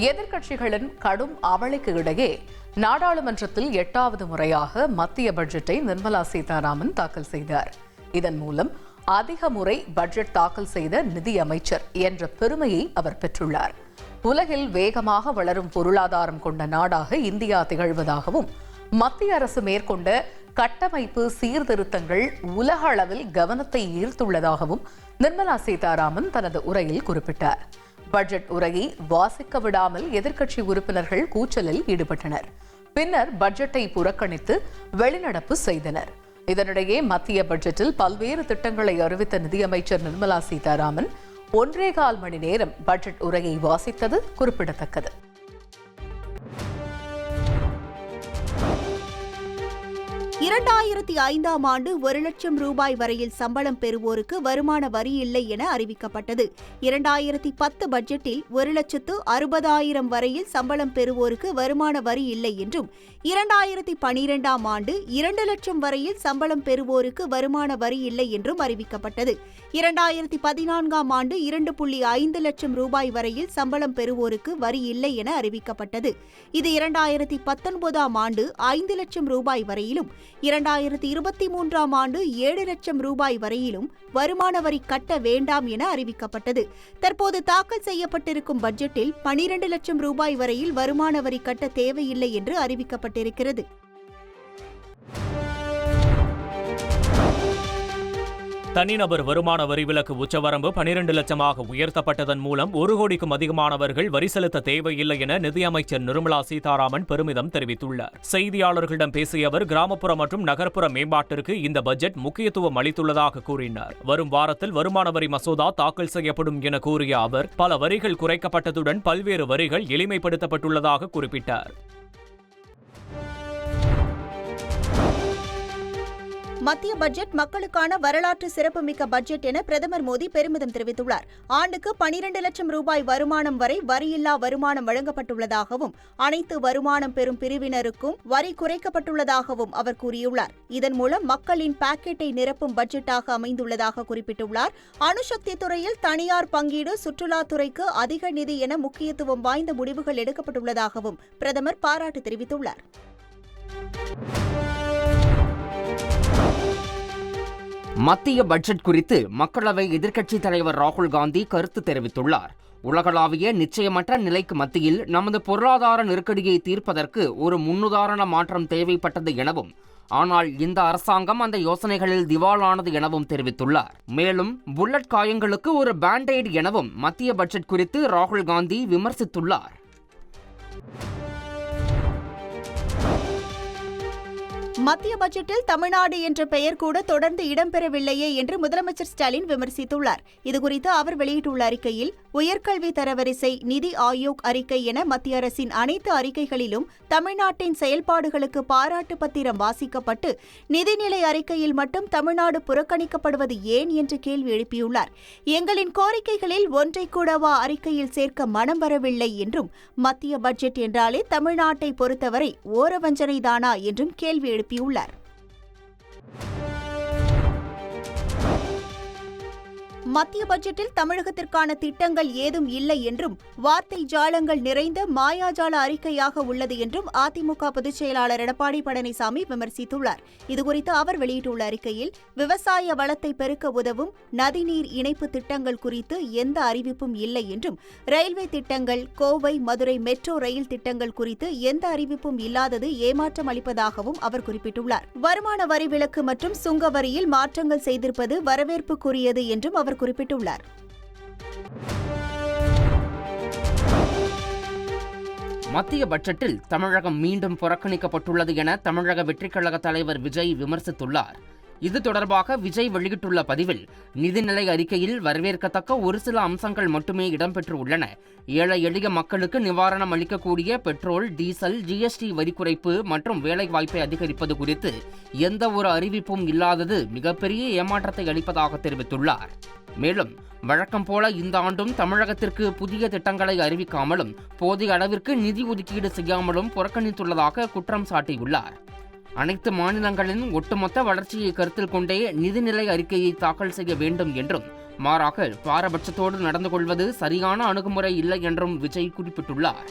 எதிர்க்கட்சிகளின் கடும் அமளிக்கு இடையே நாடாளுமன்றத்தில் 8வது முறையாக மத்திய பட்ஜெட்டை நிர்மலா சீதாராமன் தாக்கல் செய்தார். இதன் மூலம் அதிக முறை பட்ஜெட் தாக்கல் செய்த நிதியமைச்சர் என்ற பெருமையை அவர் பெற்றுள்ளார். உலகில் வேகமாக வளரும் பொருளாதாரம் கொண்ட நாடாக இந்தியா திகழ்வதாகவும் மத்திய அரசு மேற்கொண்ட கட்டமைப்பு சீர்திருத்தங்கள் உலக அளவில் கவனத்தை ஈர்த்துள்ளதாகவும் நிர்மலா சீதாராமன் தனது உரையில் குறிப்பிட்டார். பட்ஜெட் உரையை வாசிக்க விடாமல் எதிர்க்கட்சி உறுப்பினர்கள் கூச்சலில் ஈடுபட்டனர். பின்னர் பட்ஜெட்டை புறக்கணித்து வெளிநடப்பு செய்தனர். இதனிடையே மத்திய பட்ஜெட்டில் பல்வேறு திட்டங்களை அறிவித்த நிதியமைச்சர் நிர்மலா சீதாராமன் 1.25 மணி நேரம் பட்ஜெட் உரையை வாசித்தது குறிப்பிடத்தக்கது. 2005ஆம் ஆண்டு 1 லட்சம் ரூபாய் வரையில் சம்பளம் பெறுவோருக்கு வருமான வரி இல்லை என அறிவிக்கப்பட்டது. 2010 பட்ஜெட்டில் 1,60,000 வரையில் சம்பளம் பெறுவோருக்கு வருமான வரி இல்லை என்றும் 2012ஆம் ஆண்டு 2 லட்சம் வரையில் சம்பளம் பெறுவோருக்கு வருமான வரி இல்லை என்றும் அறிவிக்கப்பட்டது. 2014ஆம் ஆண்டு 2.5 லட்சம் ரூபாய் வரையில் சம்பளம் பெறுவோருக்கு வரி இல்லை என அறிவிக்கப்பட்டது. இது 2019ஆம் ஆண்டு 5 லட்சம் ரூபாய் வரையிலும் 2023ஆம் ஆண்டு 7 லட்சம் ரூபாய் வரையிலும் வருமான வரி கட்ட வேண்டாம் என அறிவிக்கப்பட்டது. தற்போது தாக்கல் செய்யப்பட்டிருக்கும் பட்ஜெட்டில் 12 லட்சம் ரூபாய் வரையில் வருமான வரி கட்ட தேவையில்லை என்று அறிவிக்கப்பட்டிருக்கிறது. தனிநபர் வருமான வரி விலக்கு உச்சவரம்பு 12 லட்சமாக உயர்த்தப்பட்டதன் மூலம் 1 கோடிக்கும் அதிகமானவர்கள் வரி செலுத்த தேவையில்லை என நிதியமைச்சர் நிர்மலா சீதாராமன் பெருமிதம் தெரிவித்துள்ளார். செய்தியாளர்களிடம் பேசிய அவர் கிராமப்புற மற்றும் நகர்ப்புற மேம்பாட்டிற்கு இந்த பட்ஜெட் முக்கியத்துவம் அளித்துள்ளதாக கூறினார். வரும் வாரத்தில் வருமான வரி மசோதா தாக்கல் செய்யப்படும் என கூறிய அவர் பல வரிகள் குறைக்கப்பட்டதுடன் பல்வேறு வரிகள் எளிமைப்படுத்தப்பட்டுள்ளதாக குறிப்பிட்டார். மத்திய பட்ஜெட் மக்களுக்கான வரலாற்று சிறப்புமிக்க பட்ஜெட் என பிரதமர் மோடி பெருமிதம் தெரிவித்துள்ளார். ஆண்டுக்கு 12 லட்சம் ரூபாய் வருமானம் வரை வரியில்லா வருமானம் வழங்கப்பட்டுள்ளதாகவும் அனைத்து வருமானம் பெறும் பிரிவினருக்கும் வரி குறைக்கப்பட்டுள்ளதாகவும் அவர் கூறியுள்ளார். இதன் மூலம் மக்களின் பாக்கெட்டை நிரப்பும் பட்ஜெட்டாக அமைந்துள்ளதாக குறிப்பிட்டுள்ளார். அணுசக்தி துறையில் தனியார் பங்கீடு, சுற்றுலாத்துறைக்கு அதிக நிதி என முக்கியத்துவம் வாய்ந்த முடிவுகள் எடுக்கப்பட்டுள்ளதாகவும் பிரதமர் பாராட்டு தெரிவித்துள்ளார். மத்திய பட்ஜெட் குறித்து மக்களவை எதிர்க்கட்சித் தலைவர் ராகுல் காந்தி கருத்து தெரிவித்துள்ளார். உலகளாவிய நிச்சயமற்ற நிலைக்கு மத்தியில் நமது பொருளாதார நெருக்கடியை தீர்ப்பதற்கு ஒரு முன்னுதாரண மாற்றம் தேவைப்பட்டது எனவும், ஆனால் இந்த அரசாங்கம் அந்த யோசனைகளில் திவாலானது எனவும் தெரிவித்துள்ளார். மேலும் புல்லட் காயங்களுக்கு ஒரு பேண்டைட் எனவும் மத்திய பட்ஜெட் குறித்து ராகுல் காந்தி விமர்சித்துள்ளார். மத்திய பட்ஜெட்டில் தமிழ்நாடு என்ற பெயர் கூட தொடர்ந்து இடம்பெறவில்லையே என்று முதலமைச்சர் ஸ்டாலின் விமர்சித்துள்ளார். இதுகுறித்து அவர் வெளியிட்டுள்ள அறிக்கையில், உயர்கல்வி தரவரிசை, நிதி ஆயோக் அறிக்கை என மத்திய அரசின் அனைத்து அறிக்கைகளிலும் தமிழ்நாட்டின் செயல்பாடுகளுக்கு பாராட்டு பத்திரம் வாசிக்கப்பட்டு நிதிநிலை அறிக்கையில் மட்டும் தமிழ்நாடு புறக்கணிக்கப்படுவது ஏன் என்று கேள்வி எழுப்பியுள்ளார். எங்களின் கோரிக்கைகளில் ஒன்றை கூடவா அறிக்கையில் சேர்க்க மனம் வரவில்லை என்றும், மத்திய பட்ஜெட் என்றாலே தமிழ்நாட்டை பொறுத்தவரை ஓரவஞ்சனைதானா என்றும் கேள்வி எழுப்பியுள்ளார். மத்திய பட்ஜெட்டில் தமிழகத்திற்கான திட்டங்கள் ஏதும் இல்லை என்றும், வார்த்தை ஜாலங்கள் நிறைந்த மாயாஜால அறிக்கையாக உள்ளது என்றும் அதிமுக பொதுச் செயலாளர் எடப்பாடி பழனிசாமி விமர்சித்துள்ளார். இதுகுறித்து அவர் வெளியிட்டுள்ள அறிக்கையில், விவசாய வளத்தை பெருக்க உதவும் நதிநீர் இணைப்பு திட்டங்கள் குறித்து எந்த அறிவிப்பும் இல்லை என்றும், ரயில்வே திட்டங்கள், கோவை மதுரை மெட்ரோ ரயில் திட்டங்கள் குறித்து எந்த அறிவிப்பும் இல்லாதது ஏமாற்றம் அளிப்பதாகவும் அவர் குறிப்பிட்டுள்ளார். வருமான வரி விலக்கு மற்றும் சுங்க வரியில் மாற்றங்கள் செய்திருப்பது வரவேற்புக்குரியது என்றும் அவர் குறிப்பிட்டுள்ளார். மத்திய பட்ஜெட்டில் தமிழகம் மீண்டும் புறக்கணிக்கப்பட்டுள்ளது என தமிழக வெற்றிக் கழக தலைவர் விஜய் விமர்சித்துள்ளார். இது தொடர்பாக விஜய் வெளியிட்டுள்ள பதிவில், நிதிநிலை அறிக்கையில் வரவேற்கத்தக்க ஒரு சில அம்சங்கள் மட்டுமே இடம்பெற்று உள்ளன. ஏழை எளிய மக்களுக்கு நிவாரணம் அளிக்கக்கூடிய பெட்ரோல், டீசல், ஜிஎஸ்டி வரி குறைப்பு மற்றும் வேலைவாய்ப்பை அதிகரிப்பது குறித்து எந்த ஒரு அறிவிப்பும் இல்லாதது மிகப்பெரிய ஏமாற்றத்தை அளிப்பதாக தெரிவித்துள்ளார். மேலும் வழக்கம் போல இந்த ஆண்டும் தமிழகத்திற்கு புதிய திட்டங்களை அறிவிக்காமலும் போதிய அளவிற்கு நிதி ஒதுக்கீடு செய்யாமலும் புறக்கணித்துள்ளதாக குற்றம் சாட்டியுள்ளார். அனைத்து மாநிலங்களின் ஒட்டுமொத்த வளர்ச்சியை கருத்தில் கொண்டே நிதிநிலை அறிக்கையை தாக்கல் செய்ய வேண்டும் என்றும், மாறாக பாரபட்சத்தோடு நடந்து கொள்வது சரியான அணுகுமுறை இல்லை என்றும் விஜய் குறிப்பிட்டுள்ளார்.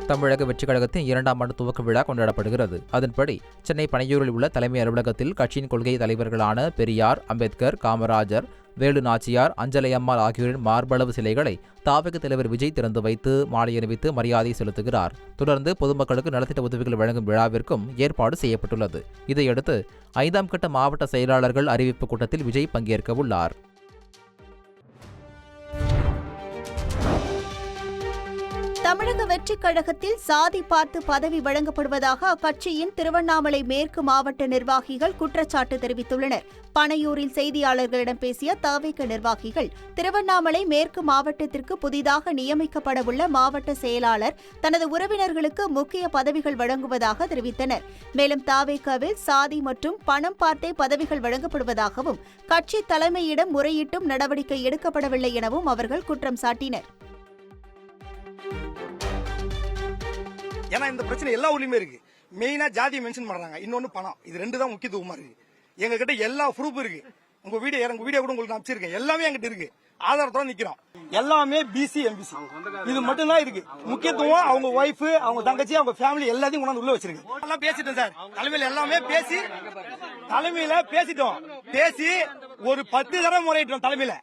தமிழக வெற்றிக் கழகத்தின் 2ஆம் ஆண்டு துவக்க விழா கொண்டாடப்படுகிறது. அதன்படி சென்னை பனையூரில் உள்ள தலைமை அலுவலகத்தில் கட்சியின் கொள்கை தலைவர்களான பெரியார், அம்பேத்கர், காமராஜர், வேலு நாச்சியார், அஞ்சலை அம்மாள் ஆகியோரின் மார்பளவு சிலைகளை தாவக தலைவர் விஜய் திறந்து வைத்து மாலை அணிவித்து மரியாதை செலுத்துகிறார். தொடர்ந்து பொதுமக்களுக்கு நலத்திட்ட உதவிகள் வழங்கும் விழாவிற்கும் ஏற்பாடு செய்யப்பட்டுள்ளது. இதையடுத்து 5ஆம் கட்ட மாவட்ட செயலாளர்கள் அறிவிப்பு கூட்டத்தில் விஜய் பங்கேற்க உள்ளார். தமிழக வெற்றிக் கழகத்தில் சாதி பார்த்து பதவி வழங்கப்படுவதாக அக்கட்சியின் திருவண்ணாமலை மேற்கு மாவட்ட நிர்வாகிகள் குற்றச்சாட்டு தெரிவித்துள்ளனர். பனையூரில் செய்தியாளர்களிடம் பேசிய தவிக நிர்வாகிகள், திருவண்ணாமலை மேற்கு மாவட்டத்திற்கு புதிதாக நியமிக்கப்படவுள்ள மாவட்ட செயலாளர் தனது உறவினர்களுக்கு முக்கிய பதவிகள் வழங்குவதாக தெரிவித்தனர். மேலும் தவிகவில் சாதி மற்றும் பணம் பார்த்தே பதவிகள் வழங்கப்படுவதாகவும் கட்சி தலைமையிடம் முறையிட்டும் நடவடிக்கை எடுக்கப்படவில்லை எனவும் அவர்கள் குற்றம் சாட்டினர். ஏன்னா இந்த பிரச்சனை எல்லா ஊர்லயுமே இருக்கு. மெயினா ஜாதியை மென்ஷன் பண்றாங்க, இன்னொன்னு பணம். இது ரெண்டு தான் முக்கியத்துவமா இருக்கு. எங்க கிட்ட எல்லா ப்ரூஃப் இருக்கு. உங்க வீடியோ கூட உங்களுக்கு அனுப்பிச்சிருக்கேன். எல்லாமே எங்கிட்ட இருக்கு. ஆதாரத்தோட நிக்கிறோம். எல்லாமே பிசி எம்பிசி இது மட்டும் தான் இருக்கு. முக்கியத்துவம் அவங்க ஒய்ஃப், அவங்க தங்கச்சி, அவங்க ஃபேமிலி எல்லாத்தையும் கொண்டாந்து உள்ள வச்சிருக்கு. எல்லாம் பேசிட்டோம் சார். தலைமையில எல்லாமே பேசிட்டோம். பேசி ஒரு 10 தடவை முறையிட்டோம் தலைமையில.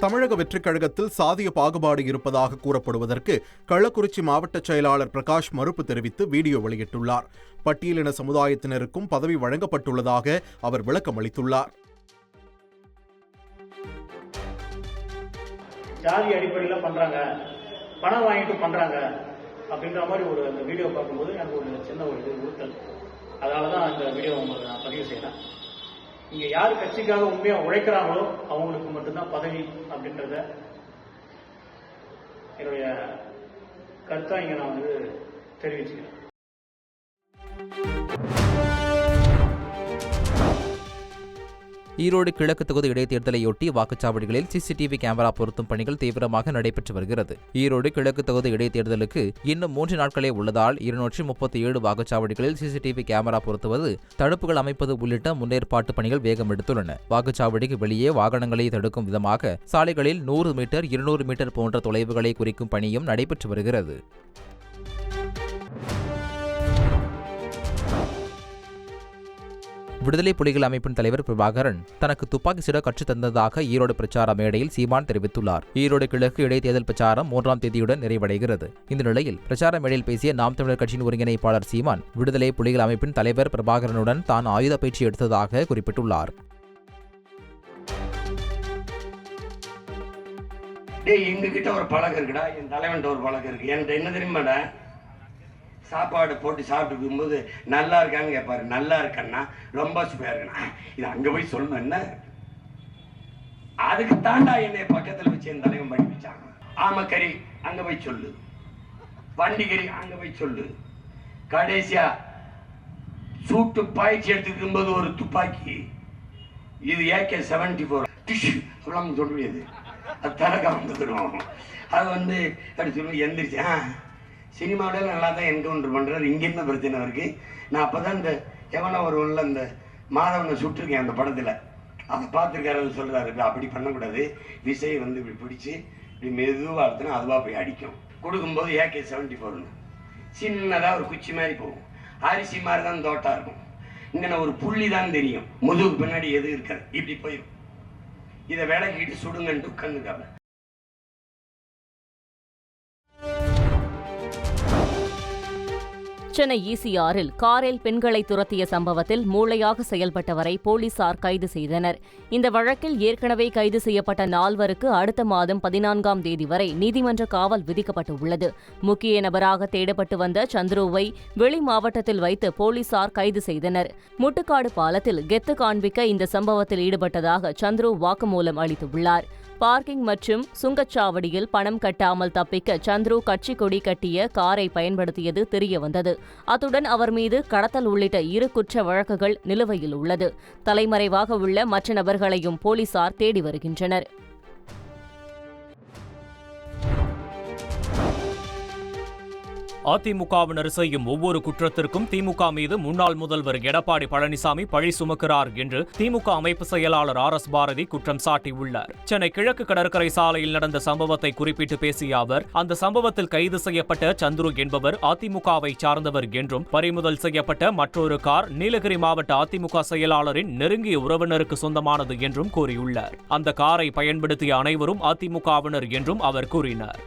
தமிழக வெற்றிக் கழகத்தில் சாதிய பாகுபாடு இருப்பதாக கூறப்படுவதற்கு கள்ளக்குறிச்சி மாவட்ட செயலாளர் பிரகாஷ் மறுப்பு தெரிவித்து வீடியோ வெளியிட்டுள்ளார். பட்டியலின சமுதாயத்தினருக்கும் பதவி வழங்கப்பட்டுள்ளதாக அவர் விளக்கம் அளித்துள்ளார். ஜாதி அடிப்படையில் பண்றாங்க, பணம் வாங்கிட்டு பண்றாங்க அப்படின்ற மாதிரி ஒரு அந்த வீடியோ பார்க்கும்போது எனக்கு ஒரு சின்ன ஒரு இது உறுத்தல். அதனாலதான் அந்த வீடியோ உங்களுக்கு நான் பதிவு செய்யறேன். இங்க யாரு கட்சிக்காக உண்மையா உழைக்கிறாங்களோ அவங்களுக்கு மட்டும்தான் பதவி அப்படின்றத என்னுடைய கருத்தா இங்க நான் தெரிவிச்சுக்கிறேன். ஈரோடு கிழக்கு தொகுதி இடைத்தேர்தலையொட்டி வாக்குச்சாவடிகளில் சிசிடிவி கேமரா பொருத்தும் பணிகள் தீவிரமாக நடைபெற்று வருகிறது. ஈரோடு கிழக்கு தொகுதி இடைத்தேர்தலுக்கு இன்னும் 3 நாட்களே உள்ளதால் 237 வாக்குச்சாவடிகளில் சிசிடிவி கேமரா பொருத்துவது, தடுப்புகள் அமைப்பது உள்ளிட்ட முன்னேற்பாட்டு பணிகள் வேகம் எடுத்துள்ளன. வாக்குச்சாவடிக்கு வெளியே வாகனங்களை தடுக்கும் விதமாக சாலைகளில் 100 மீட்டர், 200 மீட்டர் போன்ற தொலைவுகளை குறிக்கும் பணியும் நடைபெற்று வருகிறது. விடுதலை புலிகள் அமைப்பின் தலைவர் பிரபாகரன் தனக்கு துப்பாக்கி சுட கற்றுத் தந்ததாக ஈரோடு பிரச்சார மேடையில் சீமான் தெரிவித்துள்ளார். ஈரோடு கிழக்கு இடைத்தேர்தல் பிரச்சாரம் 3ஆம் தேதியுடன் நிறைவடைகிறது. இந்த நிலையில் பிரச்சார மேடையில் பேசிய நாம் தமிழர் கட்சியின் ஒருங்கிணைப்பாளர் சீமான் விடுதலை புலிகள் அமைப்பின் தலைவர் பிரபாகரனுடன் தான் ஆயுத பயிற்சி எடுத்ததாக குறிப்பிட்டுள்ளார். எங்ககிட்ட ஒரு பழக்கம் இருக்குடா, என் தலைவன் ஒரு பழக்கம் இருக்கு. என்கிட்ட என்ன தெரியுமாடா, சாப்பாடு போட்டு சாப்பிட்டு இருக்கும்போது நல்லா இருக்கான்னு கேட்பாரு. நல்லா இருக்கன்னா ரொம்ப சுவையா இருக்கா, இது அங்க போய் சொல்லணும். என்ன அதுக்கு தாண்டா என்னை பக்கத்துல வச்சு என் தலைவன் படிப்பிச்சாங்க. ஆமக்கறி அங்க போய் சொல்லு, வண்டிகறி அங்க போய் சொல்லு. கடைசியா சூட்டு பாய்ச்சி எடுத்துக்கும் போது ஒரு துப்பாக்கி, இது AK-74 சொல்லாம சொல்ல முடியாது, அது தரக்க வந்துடும். அது அப்படி சொல்லி எந்திரிச்சு சினிமாவில நல்லா தான் என்கவுண்டர் பண்றாரு. இங்க என்ன பிரச்சனை இருக்கு? நான் அப்பதான் இந்த எவன ஒருவன்ல இந்த மாதவனை சுட்டிருக்கேன் அந்த படத்துல, அதை பார்த்துருக்காரு. சொல்றாரு அப்படி பண்ணக்கூடாது, விசை இப்படி பிடிச்சு இப்படி மெதுவா அழுத்தினா அதுவா போய் அடிக்கும். கொடுக்கும்போது AK-74 சின்னதா ஒரு குச்சி மாதிரி போகும். அரிசி மாதிரி தான் தோட்டா இருக்கும். இங்க ஒரு புள்ளி தான் தெரியும், முதுகு பின்னாடி எது இருக்காது, இப்படி போயிடும். இதை விளக்கிட்டு சுடுங்கன்ட்டு உட்காந்துக்காம சென்னை ECRல் காரில் பெண்களை துரத்திய சம்பவத்தில் மூளையாக செயல்பட்டவரை போலீசார் கைது செய்தனர். இந்த வழக்கில் ஏற்கனவே கைது செய்யப்பட்ட 4வருக்கு அடுத்த மாதம் 14ஆம் தேதி வரை நீதிமன்ற காவல் விதிக்கப்பட்டுள்ளது. முக்கிய நபராக தேடப்பட்டு வந்த சந்துருவை வெளி மாவட்டத்தில் வைத்து போலீசார் கைது செய்தனர். முட்டுக்காடு பாலத்தில் கெத்து காண்பிக்க இந்த சம்பவத்தில் ஈடுபட்டதாக சந்துரு வாக்குமூலம் அளித்துள்ளார். பார்க்கிங் மற்றும் சுங்கச்சாவடியில் பணம் கட்டாமல் தப்பிக்க சந்துரு கட்சி கொடி கட்டிய காரை பயன்படுத்தியது தெரியவந்தது. அத்துடன் அவர் மீது கடத்தல் உள்ளிட்ட 2 குற்ற வழக்குகள் நிலுவையில் உள்ளது. தலைமறைவாக உள்ள மற்ற நபர்களையும் போலீசார் தேடி வருகின்றனர். அதிமுகவினர் செய்யும் ஒவ்வொரு குற்றத்திற்கும் திமுக மீது முன்னாள் முதல்வர் எடப்பாடி பழனிசாமி பழி சுமக்கிறார் என்று திமுக அமைப்பு செயலாளர் RS பாரதி குற்றம் சாட்டியுள்ளார். சென்னை கிழக்கு கடற்கரை சாலையில் நடந்த சம்பவத்தை குறிப்பிட்டு பேசிய அவர், அந்த சம்பவத்தில் கைது செய்யப்பட்ட சந்துரு என்பவர் அதிமுகவை சார்ந்தவர் என்றும், பறிமுதல் செய்யப்பட்ட மற்றொரு கார் நீலகிரி மாவட்ட அதிமுக செயலாளரின் நெருங்கிய உறவினருக்கு சொந்தமானது என்றும் கூறியுள்ளார். அந்த காரை பயன்படுத்திய அனைவரும் அதிமுகவினர் என்றும் அவர் கூறினார்.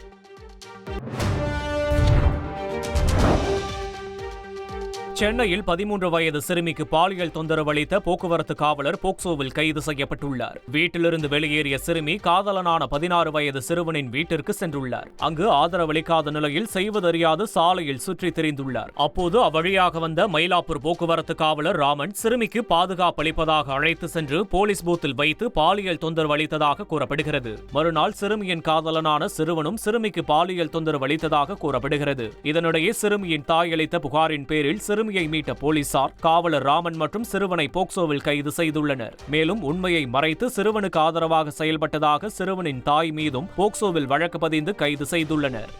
சென்னையில் 13 வயது சிறுமிக்கு பாலியல் தொந்தரவு அளித்த போக்குவரத்து காவலர் போக்சோவில் கைது செய்யப்பட்டுள்ளார். வீட்டிலிருந்து வெளியேறிய சிறுமி காதலனான 16 வயது சிறுவனின் வீட்டிற்கு சென்றுள்ளார். அங்கு ஆதரவளிக்காத நிலையில் செய்வதறியாது சாலையில் சுற்றித் திரிந்துள்ளார். அப்போது அவ்வழியாக வந்த மயிலாப்பூர் போக்குவரத்து காவலர் ராமன் சிறுமிக்கு பாதுகாப்பு அளிப்பதாக அழைத்து சென்று போலீஸ் பூத்தில் வைத்து பாலியல் தொந்தரவு அளித்ததாக கூறப்படுகிறது. மறுநாள் சிறுமியின் காதலனான சிறுவனும் சிறுமிக்கு பாலியல் தொந்தரவு அளித்ததாக கூறப்படுகிறது. இதனிடையே சிறுமியின் தாய் அளித்த புகாரின் பேரில் சிறுமியை மீட்ட போலீசார் காவலர் ராமன் மற்றும் சிறுவனை போக்சோவில் கைது செய்துள்ளனர். மேலும் உண்மையை மறைத்து சிறுவனுக்கு ஆதரவாக செயல்பட்டதாக சிறுவனின் தாய் மீதும் போக்சோவில் வழக்கு பதிந்து கைது செய்துள்ளனர்.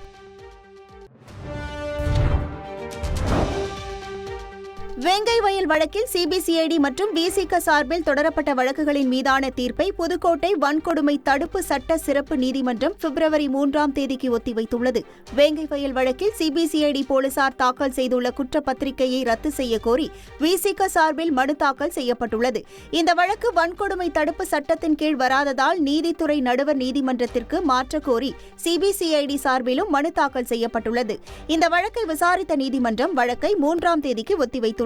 வேங்கை வயல் வழக்கில் சிபிசிஐடி மற்றும் விசிக சார்பில் தொடரப்பட்ட வழக்குகளின் மீதான தீர்ப்பை புதுக்கோட்டை வன்கொடுமை தடுப்பு சட்ட சிறப்பு நீதிமன்றம் பிப்ரவரி 3ஆம் தேதிக்கு ஒத்திவைத்துள்ளது. வேங்கை வயல் வழக்கில் சிபிசிஐடி போலீசார் தாக்கல் செய்துள்ள குற்றப்பத்திரிகையை ரத்து செய்ய கோரி விசிக சார்பில் மனு தாக்கல் செய்யப்பட்டுள்ளது. இந்த வழக்கு வன்கொடுமை தடுப்பு சட்டத்தின் கீழ் வராததால் நீதித்துறை நடுவர் நீதிமன்றத்திற்கு மாற்ற கோரி சிபிசிஐடி சார்பிலும் மனு தாக்கல் செய்யப்பட்டுள்ளது. இந்த வழக்கை விசாரித்த நீதிமன்றம் வழக்கை 3ஆம் தேதிக்கு ஒத்திவைத்துள்ளது.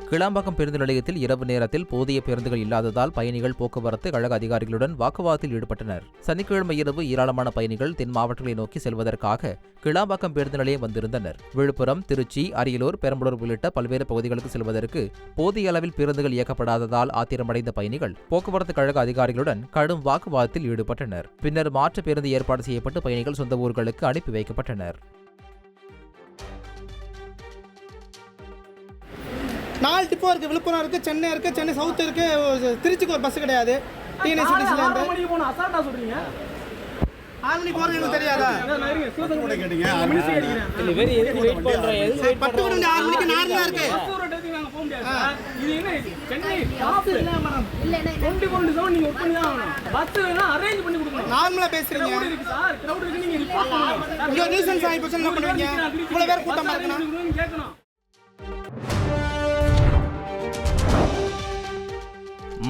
கிளாம்பாக்கம் பேருந்து நிலையத்தில் இரவு நேரத்தில் போதிய பேருந்துகள் இல்லாததால் பயணிகள் போக்குவரத்து கழக அதிகாரிகளுடன் வாக்குவாதத்தில் ஈடுபட்டனர். சனிக்கிழமை இரவு ஏராளமான பயணிகள் தென் மாவட்டங்களை நோக்கி செல்வதற்காக கிளாம்பாக்கம் பேருந்து நிலையம் வந்திருந்தனர். விழுப்புரம், திருச்சி, அரியலூர், பெரம்பலூர் உள்ளிட்ட பல்வேறு பகுதிகளுக்கு செல்வதற்கு போதிய அளவில் பேருந்துகள் இயக்கப்படாததால் ஆத்திரமடைந்த பயணிகள் போக்குவரத்து கழக அதிகாரிகளுடன் கடும் வாக்குவாதத்தில் ஈடுபட்டனர். பின்னர் மாற்று பேருந்து ஏற்பாடு செய்யப்பட்டு பயணிகள் சொந்த ஊர்களுக்கு அனுப்பி வைக்கப்பட்டனர். 4 டிப்போ இருக்குது. விழுப்புரம் இருக்குது, சென்னை இருக்குது, சென்னை சவுத் இருக்குது, திருச்சிக்கு ஒரு பஸ் கிடையாது. டிஎன்எஸ்டிசிலேருந்து 6 மணிக்கு போகணும். அசால்ட்டாக சொல்கிறீங்க. 6 மணிக்கு போகிறது எனக்கு தெரியாதா? 10 மணிக்கு 6 மணிக்கு நார்மலாக இருக்குது. நார்மலாக பேசுகிறீங்க. இங்கே நியூசன்ஸ் ஆகி போச்சு. என்ன பண்ணுவீங்க? இவ்வளோ பேர் கூட்டமாக இருக்கணும்.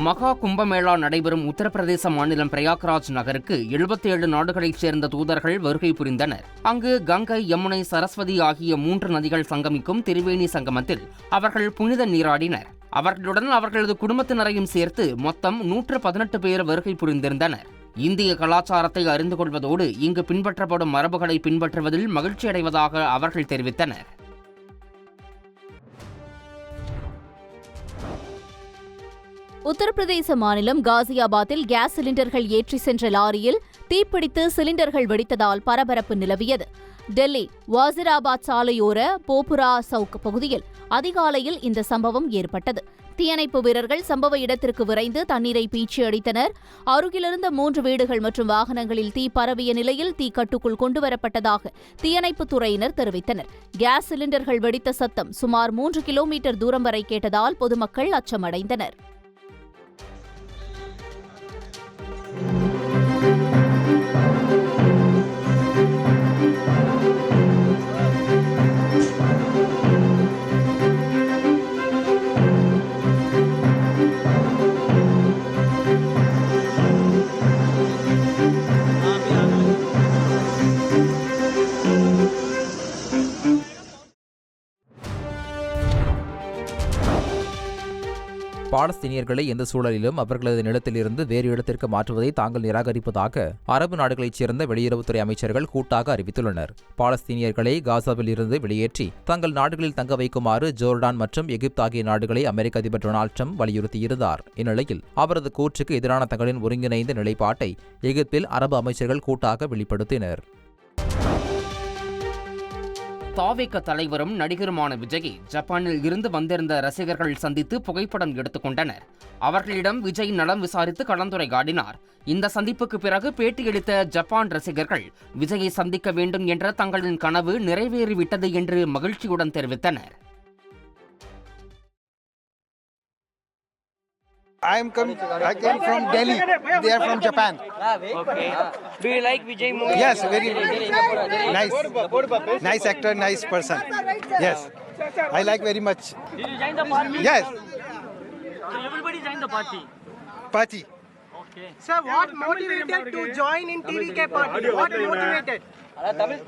மகா கும்பமேளா நடைபெறும் உத்தரப்பிரதேச மாநிலம் பிரயாக்ராஜ் நகருக்கு 77 நாடுகளைச் சேர்ந்த தூதர்கள் வருகை புரிந்தனர். அங்கு கங்கை, யமுனை, சரஸ்வதி ஆகிய 3 நதிகள் சங்கமிக்கும் திரிவேணி சங்கமத்தில் அவர்கள் புனித நீராடினர். அவர்களுடன் அவர்களது குடும்பத்தினரையும் சேர்த்து மொத்தம் 118 பேர் வருகை புரிந்திருந்தனர். இந்திய கலாச்சாரத்தை அறிந்து கொள்வதோடு இங்கு பின்பற்றப்படும் மரபுகளை பின்பற்றுவதில் மகிழ்ச்சியடைவதாக அவர்கள் தெரிவித்தனர். உத்தரப்பிரதேச மாநிலம் காசியாபாத்தில் கேஸ் சிலிண்டர்கள் ஏற்றி சென்ற லாரியில் தீப்பிடித்து சிலிண்டர்கள் வெடித்ததால் பரபரப்பு நிலவியது. டெல்லி வாசிராபாத் சாலையோர போபுரா சவுக் பகுதியில் அதிகாலையில் இந்த சம்பவம் ஏற்பட்டது. தீயணைப்பு வீரர்கள் சம்பவ இடத்திற்கு விரைந்து தண்ணீரை பீய்ச்சி அடித்தனர். அருகிலிருந்த 3 வீடுகள் மற்றும் வாகனங்களில் தீ பரவிய நிலையில் தீ கட்டுக்குள் கொண்டுவரப்பட்டதாக தீயணைப்புத் துறையினர் தெரிவித்தனர். கேஸ் சிலிண்டர்கள் வெடித்த சத்தம் சுமார் 3 கிலோமீட்டர் தூரம் வரை கேட்டதால் பொதுமக்கள் அச்சமடைந்தனர். பாலஸ்தீனியர்களை எந்த சூழலிலும் அவர்களது நிலத்திலிருந்து வேறு இடத்திற்கு மாற்றுவதை தாங்கள் நிராகரிப்பதாக அரபு நாடுகளைச் சேர்ந்த வெளியுறவுத்துறை அமைச்சர்கள் கூட்டாக அறிவித்துள்ளனர். பாலஸ்தீனியர்களை காசாவில் இருந்து வெளியேற்றி தங்கள் நாடுகளில் தங்க வைக்குமாறு ஜோர்டான் மற்றும் எகிப்து ஆகிய நாடுகளை அமெரிக்க அதிபர் டொனால்ட் ட்ரம்ப் வலியுறுத்தியிருந்தார். இந்நிலையில் அவரது கூற்றுக்கு எதிரான தங்களின் ஒருங்கிணைந்த நிலைப்பாட்டை எகிப்தில் அரபு அமைச்சர்கள் கூட்டாக வெளிப்படுத்தினர். தாவேக தலைவரும் நடிகருமான விஜயை ஜப்பானில் இருந்து வந்திருந்த ரசிகர்கள் சந்தித்து புகைப்படம் எடுத்துக்கொண்டனர். அவர்களிடம் விஜய் நலம் விசாரித்து கலந்துரையாடினார். இந்த சந்திப்புக்கு பிறகு பேட்டியளித்த ஜப்பான் ரசிகர்கள் விஜயை சந்திக்க வேண்டும் என்ற தங்களின் கனவு நிறைவேறிவிட்டது என்று மகிழ்ச்சியுடன் தெரிவித்தனர். I came from Delhi. They are from Japan. Okay. Do you like Vijay movie? Yes, very nice. Nice actor, nice person. Yes, I like very much. Did you join the party? Yes. So everybody joined the party. Party. Okay. Sir, what motivated to join in TVK party? What motivated?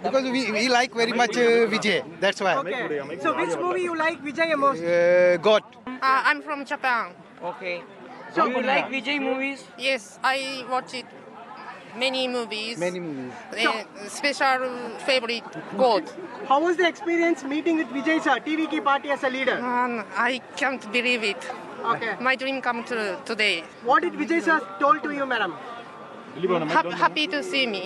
Because we like very much Vijay. That's why. Okay. So which movie you like Vijay most? God. I'm from Japan. Okay. So you like Vijay movies? Yes, I watch it. Many movies. Many movies. Special favorite God. How was the experience meeting with Vijay sir, TVK party as a leader? I can't believe it. Okay. My dream come true today. What did Vijay sir told to you, madam? Happy to see me.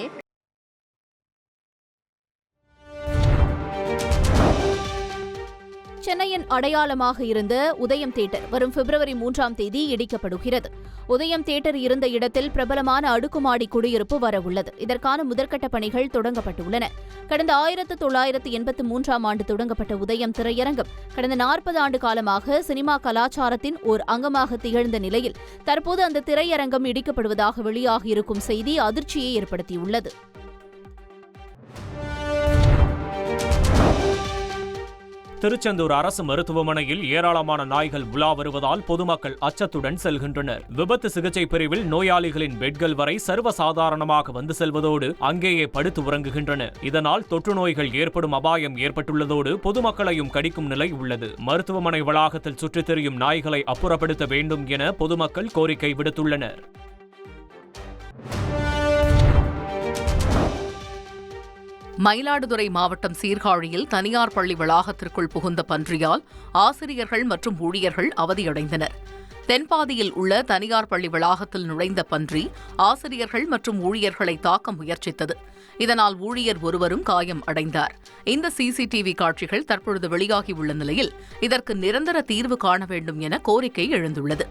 சென்னையின் அடையாளமாக இருந்த உதயம் theatre வரும் பிப்ரவரி 3ஆம் தேதி இடிக்கப்படுகிறது. உதயம் theatre இருந்த இடத்தில் பிரபலமான அடுக்குமாடி குடியிருப்பு வரவுள்ளது. இதற்கான முதற்கட்ட பணிகள் தொடங்கப்பட்டுள்ளன. கடந்த 1983ஆம் ஆண்டு தொடங்கப்பட்ட உதயம் திரையரங்கம் கடந்த 40 ஆண்டு காலமாக சினிமா கலாச்சாரத்தின் ஓர் அங்கமாக திகழ்ந்த நிலையில் தற்போது அந்த திரையரங்கம் இடிக்கப்படுவதாக வெளியாகியிருக்கும் செய்தி அதிர்ச்சியை ஏற்படுத்தியுள்ளது. திருச்செந்தூர் அரசு மருத்துவமனையில் ஏராளமான நாய்கள் உலா வருவதால் பொதுமக்கள் அச்சத்துடன் செல்கின்றனர். விபத்து சிகிச்சை பிரிவில் நோயாளிகளின் பெட்கள் வரை சர்வசாதாரணமாக வந்து செல்வதோடு அங்கேயே படுத்து உறங்குகின்றன. இதனால் தொற்று நோய்கள் ஏற்படும் அபாயம் ஏற்பட்டுள்ளதோடு பொதுமக்களையும் கடிக்கும் நிலை உள்ளது. மருத்துவமனை வளாகத்தில் சுற்றித் திரியும் நாய்களை அப்புறப்படுத்த வேண்டும் என பொதுமக்கள் கோரிக்கை விடுத்துள்ளனர். மயிலாடுதுறை மாவட்டம் சீர்காழியில் தனியார் பள்ளி வளாகத்திற்குள் புகுந்த பன்றியால் ஆசிரியர்கள் மற்றும் ஊழியர்கள் அவதியடைந்தனர். தென்பாதியில் உள்ள தனியார் பள்ளி வளாகத்தில் நுழைந்த பன்றி ஆசிரியர்கள் மற்றும் ஊழியர்களை தாக்க முயற்சித்தது. இதனால் ஊழியர் ஒருவரும் காயம் அடைந்தார். இந்த சிசிடிவி காட்சிகள் தற்பொழுது வெளியாகியுள்ள நிலையில் இதற்கு நிரந்தர தீர்வு காண வேண்டும் என கோரிக்கை எழுந்துள்ளது.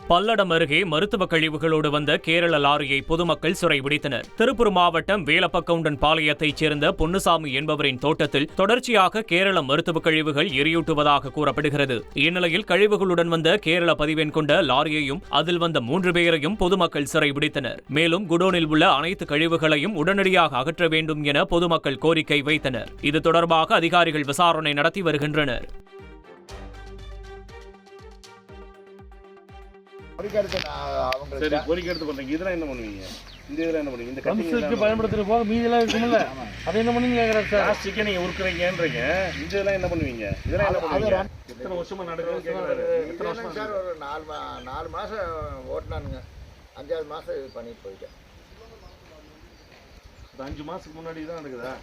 பல்லடம் அருகே மருத்துவ கழிவுகளோடு வந்த கேரள லாரியை பொதுமக்கள் சிறைபிடித்தனர். திருப்பூர் மாவட்டம் வேலப்பக்கவுண்டன் பாளையத்தைச் சேர்ந்த பொன்னுசாமி என்பவரின் தோட்டத்தில் தொடர்ச்சியாக கேரள மருத்துவ கழிவுகள் எரியூட்டுவதாக கூறப்படுகிறது. இந்நிலையில் கழிவுகளுடன் வந்த கேரள பதிவெண் கொண்ட லாரியையும் அதில் வந்த 3 பேரையும் பொதுமக்கள் சிறைபிடித்தனர். மேலும் குடோனில் உள்ள அனைத்து கழிவுகளையும் உடனடியாக அகற்ற வேண்டும் என பொதுமக்கள் கோரிக்கை வைத்தனர். இது தொடர்பாக அதிகாரிகள் விசாரணை நடத்தி வருகின்றனர். பயன்படுத்துறது போக மீதி எல்லாம் இருக்கும்ல, அதை என்ன பண்ணி கேக்குறாரு சார்? பிளாஸ்டிக்கை நீங்க உருக்குறீங்கன்றீங்க, இதெல்லாம் என்ன பண்ணுவீங்க? இதெல்லாம் என்ன பண்ணுவீங்க? எத்தனை வருஷமா நடக்குது கேக்குறாரு. எத்தனை வருஷமா சார்? ஒரு 4 மாசம் ஓட்டினானுங்க. 5வது மாசம் இது பண்ணிட்டு போயிட்டேன். 5 மாசத்துக்கு முன்னாடி தான் நடக்குதா?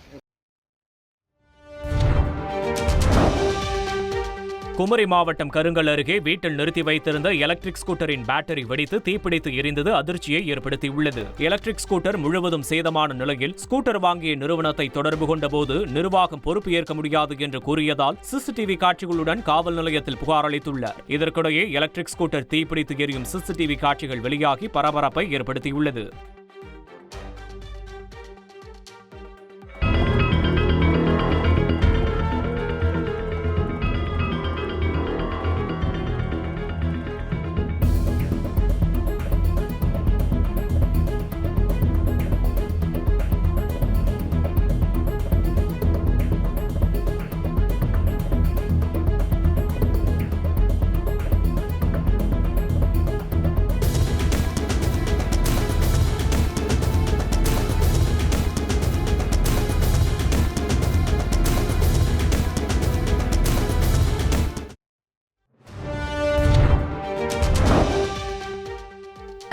குமரி மாவட்டம் கருங்கல் அருகே வீட்டில் நிறுத்தி வைத்திருந்த எலக்ட்ரிக் ஸ்கூட்டரின் பேட்டரி வெடித்து தீப்பிடித்து எரிந்தது அதிர்ச்சியை ஏற்படுத்தியுள்ளது. எலக்ட்ரிக் ஸ்கூட்டர் முழுவதும் சேதமான நிலையில் ஸ்கூட்டர் வாங்கிய நிறுவனத்தை தொடர்பு கொண்டபோது நிர்வாகம் பொறுப்பு ஏற்க முடியாது என்று கூறியதால் சிசிடிவி காட்சிகளுடன் காவல் நிலையத்தில் புகார் அளித்துள்ளார். இதற்கிடையே எலக்ட்ரிக் ஸ்கூட்டர் தீப்பிடித்து எரியும் சிசிடிவி காட்சிகள் வெளியாகி பரபரப்பை ஏற்படுத்தியுள்ளது.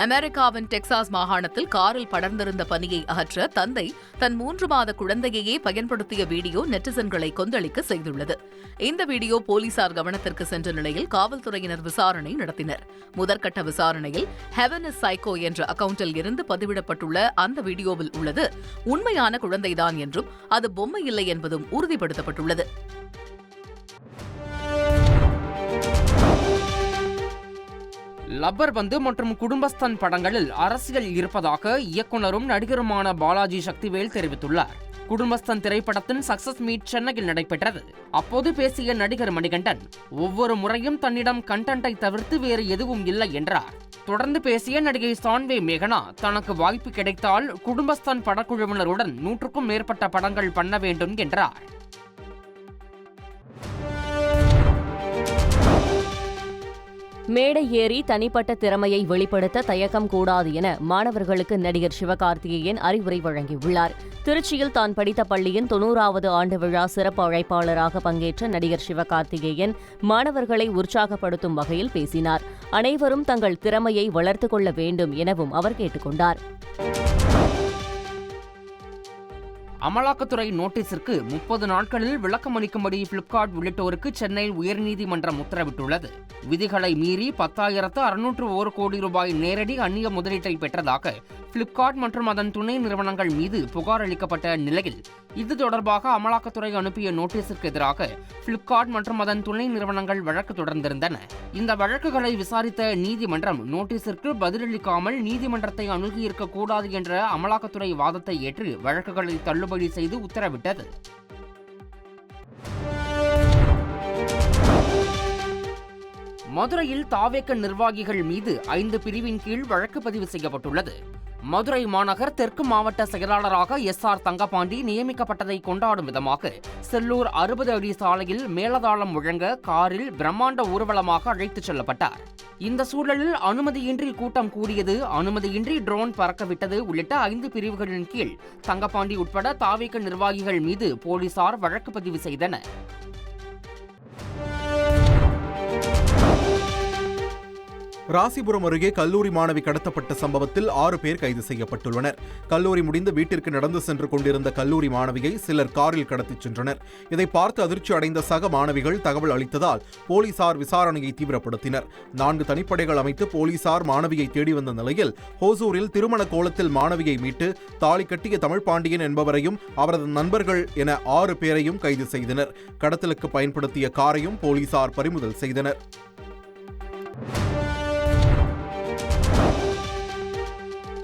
அமெரிக்காவின் டெக்சாஸ் மாகாணத்தில் காரில் படர்ந்திருந்த பனியை அகற்ற தந்தை தன் 3 மாத குழந்தையையே பயன்படுத்திய வீடியோ நெட்டிசன்களை கொந்தளிக்க செய்துள்ளது. இந்த வீடியோ போலீசார் கவனத்திற்கு சென்ற நிலையில் காவல்துறையினர் விசாரணை நடத்தினர். முதற்கட்ட விசாரணையில் ஹெவன் இஸ் சைக்கோ என்ற அக்கவுண்டில் இருந்து பதிவிடப்பட்டுள்ள அந்த வீடியோவில் உள்ளது உண்மையான குழந்தைதான் என்றும் அது பொம்மை இல்லை என்பதும் உறுதிப்படுத்தப்பட்டுள்ளது. லப்பர் பந்து மற்றும் குடும்பஸ்தன் படங்களில் அரசியல் இருப்பதாக இயக்குனரும் நடிகருமான பாலாஜி சக்திவேல் தெரிவித்துள்ளார். குடும்பஸ்தன் திரைப்படத்தின் சக்சஸ் மீட் சென்னையில் நடைபெற்றது. அப்போது பேசிய நடிகர் மணிகண்டன் ஒவ்வொரு முறையும் தன்னிடம் கண்டென்ட்டை தவிர்த்து வேறு எதுவும் இல்லை என்றார். தொடர்ந்து பேசிய நடிகை சான்வே மேகனா தனக்கு வாய்ப்பு கிடைத்தால் குடும்பஸ்தன் படக்குழுவினருடன் 100க்கும் மேற்பட்ட படங்கள் பண்ண வேண்டும் என்றார். மேடை ஏறி தனிப்பட்ட திறமையை வெளிப்படுத்த தயக்கம் கூடாது என மாணவர்களுக்கு நடிகர் சிவகார்த்திகேயன் அறிவுரை வழங்கியுள்ளார். திருச்சியில் தான் படித்த பள்ளியின் 90வது ஆண்டு விழா சிறப்பு அழைப்பாளராக பங்கேற்ற நடிகர் சிவகார்த்திகேயன் மாணவர்களை உற்சாகப்படுத்தும் வகையில் பேசினார். அனைவரும் தங்கள் திறமையை வளர்த்துக் கொள்ள வேண்டும் எனவும் அவர் கேட்டுக் கொண்டார். அமலாக்கத்துறை நோட்டீஸிற்கு 30 நாட்களில் விளக்கம் அளிக்கும்படி பிளிப்கார்ட் உள்ளிட்டோருக்கு சென்னை உயர்நீதிமன்றம் உத்தரவிட்டுள்ளது. விதிகளை மீறி 10,601 கோடி ரூபாய் நேரடி அந்நிய முதலீட்டை பெற்றதாக பிளிப்கார்ட் மற்றும் அதன் துணை நிறுவனங்கள் மீது புகார் அளிக்கப்பட்ட நிலையில் இது தொடர்பாக அமலாக்கத்துறை அனுப்பிய நோட்டீஸிற்கு எதிராக பிளிப்கார்ட் மற்றும் அதன் துணை நிறுவனங்கள் வழக்கு தொடர்ந்திருந்தன. இந்த வழக்குகளை விசாரித்த நீதிமன்றம் நோட்டீஸிற்கு பதிலளிக்காமல் நீதிமன்றத்தை அணுகியிருக்க கூடாது என்ற அமலாக்கத்துறை வாதத்தை ஏற்று வழக்குகளை தள்ளுபடி செய்து உத்தரவிட்டது. மதுரையில் தாவேக நிர்வாகிகள் மீது 5 பிரிவின் கீழ் வழக்கு பதிவு செய்யப்பட்டுள்ளது. மதுரை மாநகர் தெற்கு மாவட்ட செயலாளராக SR தங்கபாண்டி நியமிக்கப்பட்டதை கொண்டாடும் விதமாக செல்லூர் 60 அடி சாலையில் மேலதாளம் முழங்க காரில் பிரம்மாண்ட ஊர்வலமாக அழைத்துச் செல்லப்பட்டார். இந்த சூழலில் அனுமதியின்றி கூட்டம் கூடியது, அனுமதியின்றி ட்ரோன் பறக்கவிட்டது உள்ளிட்ட 5 பிரிவுகளின் கீழ் தங்கபாண்டி உட்பட தாவேக நிர்வாகிகள் மீது போலீசார் வழக்கு பதிவு செய்தனர். ராசிபுரம் அருகே கல்லூரி மாணவி கடத்தப்பட்ட சம்பவத்தில் 6 பேர் கைது செய்யப்பட்டுள்ளனர். கல்லூரி முடிந்து வீட்டிற்கு நடந்து சென்று கொண்டிருந்த கல்லூரி மாணவியை சிலர் காரில் கடத்திச் சென்றனர். இதை பார்த்து அதிர்ச்சி அடைந்த சக மாணவிகள் தகவல் அளித்ததால் போலீசார் விசாரணையை தீவிரப்படுத்தினர். 4 தனிப்படைகள் அமைத்து போலீசார் மாணவியை தேடி வந்த நிலையில் ஹோசூரில் திருமண கோலத்தில் மாணவியை மீட்டு தாலி கட்டிய தமிழ்பாண்டியன் என்பவரையும் அவரது நண்பர்கள் என 6 பேரையும் கைது செய்தனர். கடத்தலுக்கு பயன்படுத்திய காரையும் போலீசார் பறிமுதல் செய்தனர்.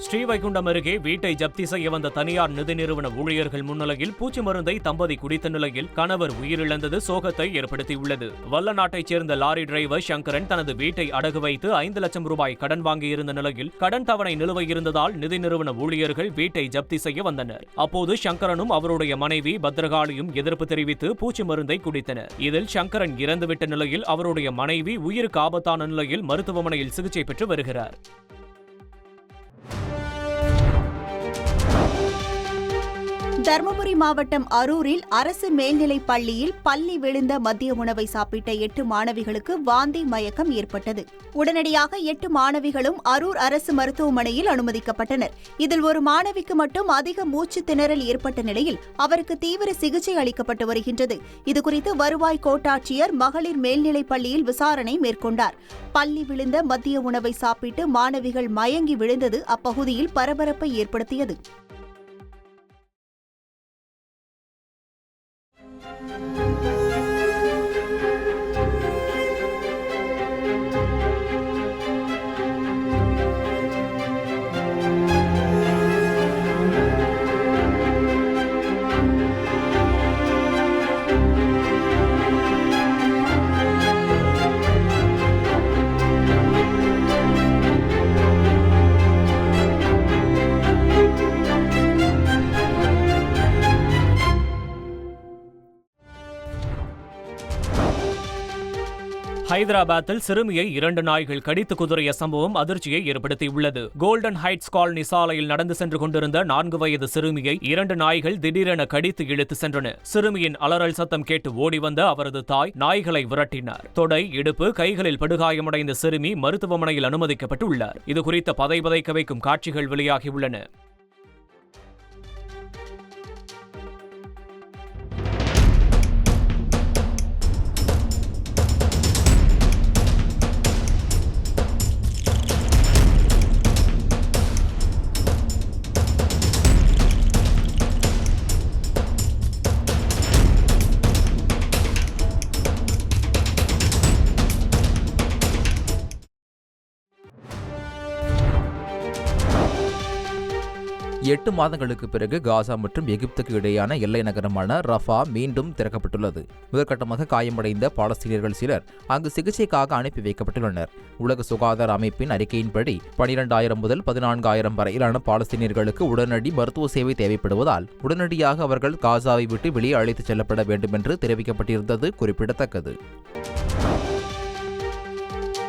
ஸ்ரீவைகுண்டம் அருகே வீட்டை ஜப்தி செய்ய வந்த தனியார் நிதி நிறுவன ஊழியர்கள் முன்னிலையில் பூச்சி மருந்தை தம்பதி குடித்த நிலையில் கணவர் உயிரிழந்தது சோகத்தை ஏற்படுத்தியுள்ளது. வல்லநாட்டைச் சேர்ந்த லாரி டிரைவர் சங்கரன் தனது வீட்டை அடகு வைத்து 5 லட்சம் ரூபாய் கடன் வாங்கியிருந்த நிலையில் கடன் தவணை நிலுவை இருந்ததால் நிதி நிறுவன ஊழியர்கள் வீட்டை ஜப்தி செய்ய வந்தனர். அப்போது சங்கரனும் அவருடைய மனைவி பத்ரகாளியும் எதிர்ப்பு தெரிவித்து பூச்சி மருந்தை குடித்தனர். இதில் சங்கரன் இறந்துவிட்ட நிலையில் அவருடைய மனைவி உயிருக்கு ஆபத்தான நிலையில் மருத்துவமனையில் சிகிச்சை பெற்று வருகிறார். தருமபுரி மாவட்டம் அரூரில் அரசு மேல்நிலைப் பள்ளியில் பள்ளி விழுந்த மதிய உணவை சாப்பிட்ட 8 மாணவிகளுக்கு வாந்தி மயக்கம் ஏற்பட்டது. உடனடியாக 8 மாணவிகளும் அரூர் அரசு மருத்துவமனையில் அனுமதிக்கப்பட்டனர். இதில் ஒரு மாணவிக்கு மட்டும் அதிக மூச்சு திணறல் ஏற்பட்ட நிலையில் அவருக்கு தீவிர சிகிச்சை அளிக்கப்பட்டு வருகின்றது. இதுகுறித்து வருவாய் கோட்டாட்சியர் மகளிர் மேல்நிலைப் பள்ளியில் விசாரணை மேற்கொண்டார். பள்ளி விழுந்த மதிய உணவை சாப்பிட்டு மாணவிகள் மயங்கி விழுந்தது அப்பகுதியில் பரபரப்பை ஏற்படுத்தியது. ஹைதராபாத்தில் சிறுமியை 2 நாய்கள் கடித்து குதறிய சம்பவம் அதிர்ச்சியை ஏற்படுத்தியுள்ளது. கோல்டன் ஹைட்ஸ் காலனி சாலையில் நடந்து சென்று கொண்டிருந்த 4 வயது சிறுமியை 2 நாய்கள் திடீரென கடித்து இழுத்து சென்றன. சிறுமியின் அலறல் சத்தம் கேட்டு ஓடி வந்த அவரது தாய் நாய்களை விரட்டினார். தொடை, இடுப்பு, கைகளில் படுகாயமடைந்த சிறுமி மருத்துவமனையில் அனுமதிக்கப்பட்டுள்ளார். இதுகுறித்த பதைபதைக்க வைக்கும் காட்சிகள் வெளியாகியுள்ளன. எட்டு மாதங்களுக்கு பிறகு காசா மற்றும் எகிப்துக்கு இடையான எல்லை நகரமான ரஃபா மீண்டும் திறக்கப்பட்டுள்ளது. முதற்கட்டமாக காயமடைந்த பாலஸ்தீனியர்கள் சிலர் அங்கு சிகிச்சைக்காக அனுப்பி வைக்கப்பட்டுள்ளனர். உலக சுகாதார அமைப்பின் அறிக்கையின்படி 12,000 முதல் 14,000 வரையிலான பாலஸ்தீனியர்களுக்கு உடனடி மருத்துவ சேவை தேவைப்படுவதால் உடனடியாக அவர்கள் காசாவை விட்டு வெளியே அழைத்துச் செல்லப்பட வேண்டும் என்று தெரிவிக்கப்பட்டிருந்தது குறிப்பிடத்தக்கது.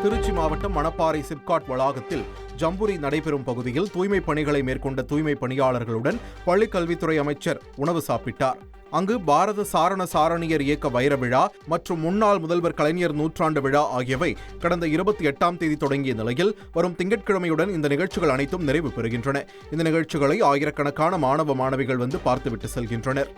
திருச்சி மாவட்டம் மணப்பாறை சிப்காட் வளாகத்தில் ஜம்புரி நடைபெறும் பகுதியில் தூய்மை பணிகளை மேற்கொண்ட தூய்மை பணியாளர்களுடன் பள்ளிக் கல்வித்துறை அமைச்சர் உணவு சாப்பிட்டார். அங்கு பாரத சாரண சாரணியர் இயக்க வைர விழா மற்றும் முன்னாள் முதல்வர் கலைஞர் நூற்றாண்டு விழா ஆகியவை கடந்த 28ஆம் தேதி தொடங்கிய நிலையில் வரும் திங்கட்கிழமையுடன் இந்த நிகழ்ச்சிகள் அனைத்தும் நிறைவு பெறுகின்றன. இந்த நிகழ்ச்சிகளை ஆயிரக்கணக்கான மாணவ மாணவிகள் வந்து பார்த்துவிட்டு செல்கின்றனர்.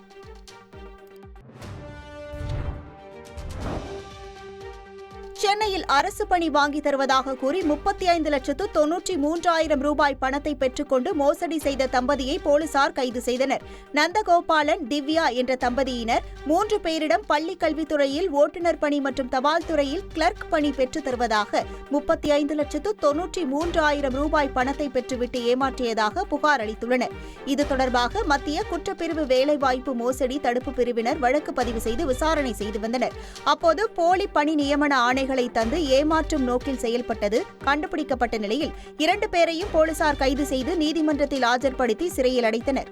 சென்னையில் அரசு பணி வாங்கி தருவதாக கூறி 35,93,000 ரூபாய் பணத்தை பெற்றுக்கொண்டு மோசடி செய்த தம்பதியை போலீசார் கைது செய்தனர். நந்தகோபாலன், திவ்யா என்ற தம்பதியினர் 3 பேரிடம் பள்ளிக் கல்வித்துறையில் ஓட்டுநர் பணி மற்றும் தபால் துறையில் கிளர்க் பணி பெற்றுத் தருவதாக 35,93,000 ரூபாய் பணத்தை பெற்றுவிட்டு ஏமாற்றியதாக புகார் அளித்துள்ளனர். இது தொடர்பாக மத்திய குற்றப்பிரிவு வேலைவாய்ப்பு மோசடி தடுப்பு பிரிவினர் வழக்கு பதிவு செய்து விசாரணை செய்து வந்தனர். அப்போது போலி பணி நியமன ஆணைகளை தந்து ஏமாற்றும் நோக்கில் செயல்பட்டது கண்டுபிடிக்கப்பட்ட நிலையில் 2 பேரையும் போலீசார் கைது செய்து நீதிமன்றத்தில் ஆஜர்படுத்தி சிறையில் அடைத்தனர்.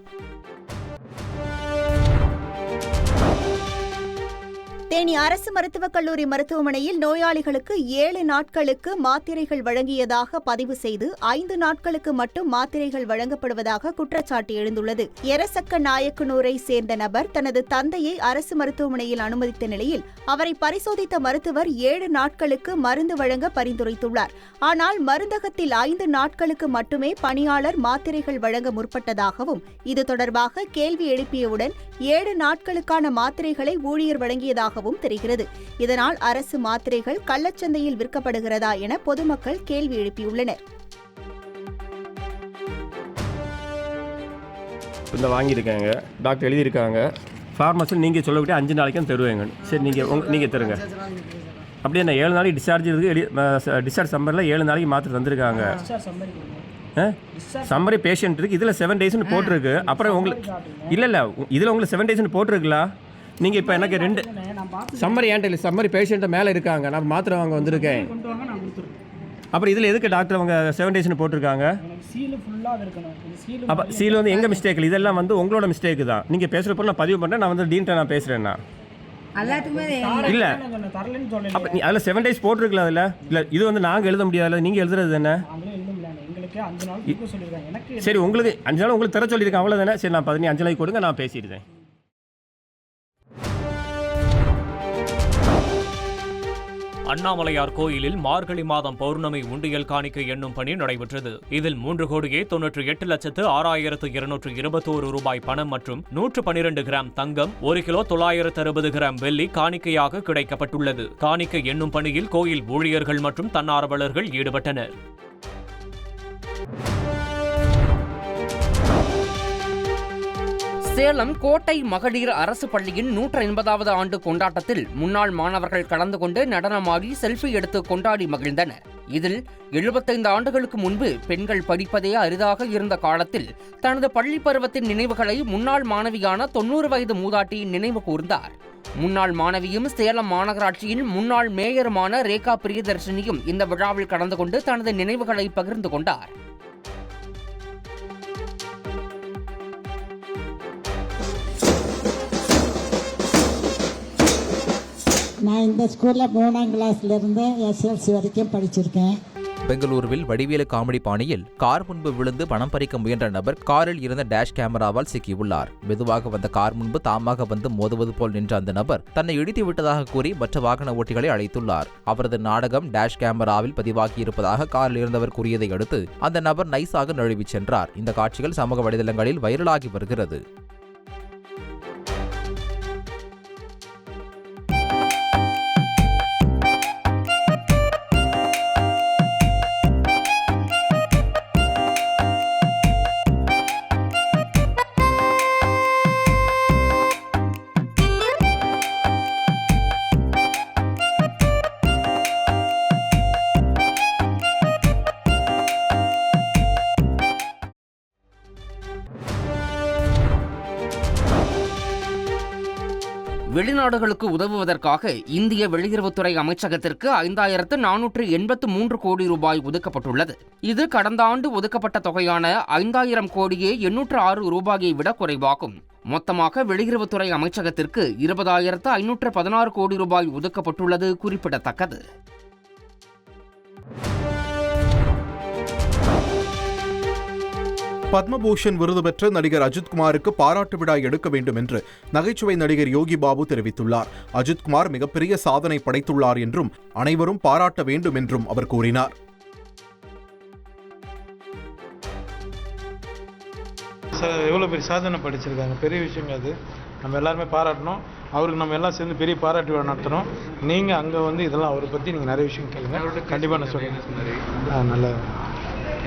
தேனி அரசு மருத்துவக் கல்லூரி மருத்துவமனையில் நோயாளிகளுக்கு 7 நாட்களுக்கு மாத்திரைகள் வழங்கியதாக பதிவு செய்து 5 நாட்களுக்கு மட்டும் மாத்திரைகள் வழங்கப்படுவதாக குற்றச்சாட்டு எழுந்துள்ளது. எரசக்க நாயக்கனூரை சேர்ந்த நபர் தனது தந்தையை அரசு மருத்துவமனையில் அனுமதித்த நிலையில் அவரை பரிசோதித்த மருத்துவர் 7 நாட்களுக்கு மருந்து வழங்க பரிந்துரைத்துள்ளார். ஆனால் மருந்தகத்தில் 5 நாட்களுக்கு மட்டுமே பணியாளர் மாத்திரைகள் வழங்க முற்பட்டதாகவும் இது தொடர்பாக கேள்வி எழுப்பியவுடன் 7 நாட்களுக்கான மாத்திரைகளை ஊழியர் வழங்கியதாகவும் தெரிகிறது. இதனால் அரசு மாத்திரைகள் கள்ளச்சந்தையில் விற்கப்படுகிறதா என பொதுமக்கள் கேள்வி எழுப்பியுள்ளனர். இந்த வாங்கியிருக்காங்க, டாக்டர் எழுதியிருக்காங்க, ஃபார்மஸில் நீங்கள் சொல்லக்கூடிய 5 நாளைக்கும் தருவேங்க. சரி, நீங்கள் தருங்க. அப்படியே நான் 7 நாளைக்கு டிஸ்சார்ஜ் இருக்குது. டிஸ்சார்ஜ் சம்மரில் 7 நாளைக்கு மாத்திரை தந்திருக்காங்க. சம்மரி பேஷண்ட் இருக்குது, இதில் 7 டேஸ்னு போட்டிருக்கு. அப்புறம் உங்களுக்கு இல்லை இதில் உங்களுக்கு 7 டேஸ்னு போட்டிருக்குல்ல. நீங்கள் இப்போ எனக்கு 2 சம்மரி ஏன்ட்டு சம்மரி பேஷண்ட்டை மேலே இருக்காங்க, நான் மாத்திரை வாங்க வந்திருக்கேன். அப்புறம் இதில் எதுக்கு டாக்டர் அவங்க 7 டேஸ்னு போட்டிருக்காங்க? அப்போ சீல் வந்து எங்கள் மிஸ்டேக் இல்லை, இதெல்லாம் வந்து உங்களோட மிஸ்டேக்கு தான். நீங்கள் பேசுகிற பொருள் நான் பதிவு பண்ணுறேன், நான் வந்து டீன்ட்ட நான் பேசுகிறேன்னா இல்லை. அப்போ நீ அதில் 7 டேஸ் போட்டிருக்கல. அதில் இல்லை, இது வந்து நாங்கள் எழுத முடியாது, நீங்கள் எழுதுறது என்ன? சரி, உங்களுக்கு 5 நாள் உங்களுக்கு தர சொல்லியிருக்கேன், அவ்வளோதானே. சரி, நான் 5 நாளைக்கு கொடுங்க, நான் பேசிடுறேன். அண்ணாமலையார் கோயிலில் மார்கழி மாதம் பௌர்ணமி உண்டியல் காணிக்கை எண்ணும் பணி நடைபெற்றது. இதில் 3,98,221 ரூபாய் பணம் மற்றும் 112 கிராம் தங்கம், 1 கிலோ 960 கிராம் வெள்ளி காணிக்கையாக கிடைக்கப்பட்டுள்ளது. காணிக்கை எண்ணும் பணியில் கோயில் ஊழியர்கள் மற்றும் தன்னார்வலர்கள் ஈடுபட்டனர். சேலம் கோட்டை மகளிர் அரசு பள்ளியின் 180வது ஆண்டு கொண்டாட்டத்தில் முன்னாள் மாணவர்கள் கலந்து கொண்டு நடனமாடி செல்ஃபி எடுத்து கொண்டாடி மகிழ்ந்தனர். இதில் 75 ஆண்டுகளுக்கு முன்பு பெண்கள் படிப்பதே அரிதாக இருந்த காலத்தில் தனது பள்ளி பருவத்தின் நினைவுகளை முன்னாள் மாணவியான 90 வயது மூதாட்டி நினைவு கூர்ந்தார். முன்னாள் மாணவியும் சேலம் மாநகராட்சியின் முன்னாள் மேயருமான ரேகா பிரியதர்ஷினியும் இந்த விழாவில் கலந்து கொண்டு தனது நினைவுகளை பகிர்ந்து கொண்டார். நான் இந்த ஸ்கூலில் 3ஆம் கிளாஸ்லேருந்து SLC வரைக்கும் படிச்சிருக்கேன். பெங்களூருவில் வடிவேலு காமெடி பாணியில் கார் முன்பு விழுந்து பணம் பறிக்க முயன்ற நபர் காரில் இருந்த டேஷ் கேமராவால் சிக்கியுள்ளார். மெதுவாக வந்த கார் முன்பு தாமாக வந்து மோதுவது போல் நின்ற அந்த நபர் தன்னை இடித்து விட்டதாக கூறி மற்ற வாகன ஓட்டிகளை அழைத்துள்ளார். அவரது நாடகம் டேஷ் கேமராவில் பதிவாகி இருப்பதாக காரில் இருந்தவர் கூறியதை அடுத்து அந்த நபர் நைஸாக நழுவிச் சென்றார். இந்த காட்சிகள் சமூக வலைதளங்களில் வைரலாகி வருகிறது. வெளிநாடுகளுக்கு உதவுவதற்காக இந்திய வெளியுறவுத்துறை அமைச்சகத்திற்கு 5483 கோடி ரூபாய் ஒதுக்கப்பட்டுள்ளது. இது கடந்த ஆண்டு ஒதுக்கப்பட்ட தொகையான 5000 கோடியே 806 ரூபாயை விட குறைவாகும். மொத்தமாக வெளியுறவுத்துறை அமைச்சகத்திற்கு 20,516 கோடி ரூபாய் ஒதுக்கப்பட்டுள்ளது குறிப்பிடத்தக்கது. பத்மபூஷன் விருது பெற்ற நடிகர் அஜித்குமாருக்கு பாராட்டு விழா எடுக்க வேண்டும் என்று நகைச்சுவை நடிகர் யோகி பாபு தெரிவித்துள்ளார். அஜித்குமார் மிகப்பெரிய சாதனை படைத்துள்ளார் என்றும் அனைவரும் பாராட்ட வேண்டும் என்றும் அவர் கூறினார். எவ்வளோ பெரிய சாதனை படிச்சிருக்காங்க, பெரிய விஷயங்க அது. நம்ம எல்லாருமே பாராட்டணும். அவருக்கு நம்ம எல்லாம் சேர்ந்து பெரிய பாராட்டு விழா நடத்தணும். நீங்கள் அங்கே வந்து இதெல்லாம் அவரை பற்றி நீங்கள் நிறைய விஷயம் கேளுங்க. கண்டிப்பாக நான் சொல்லுங்கள். நல்ல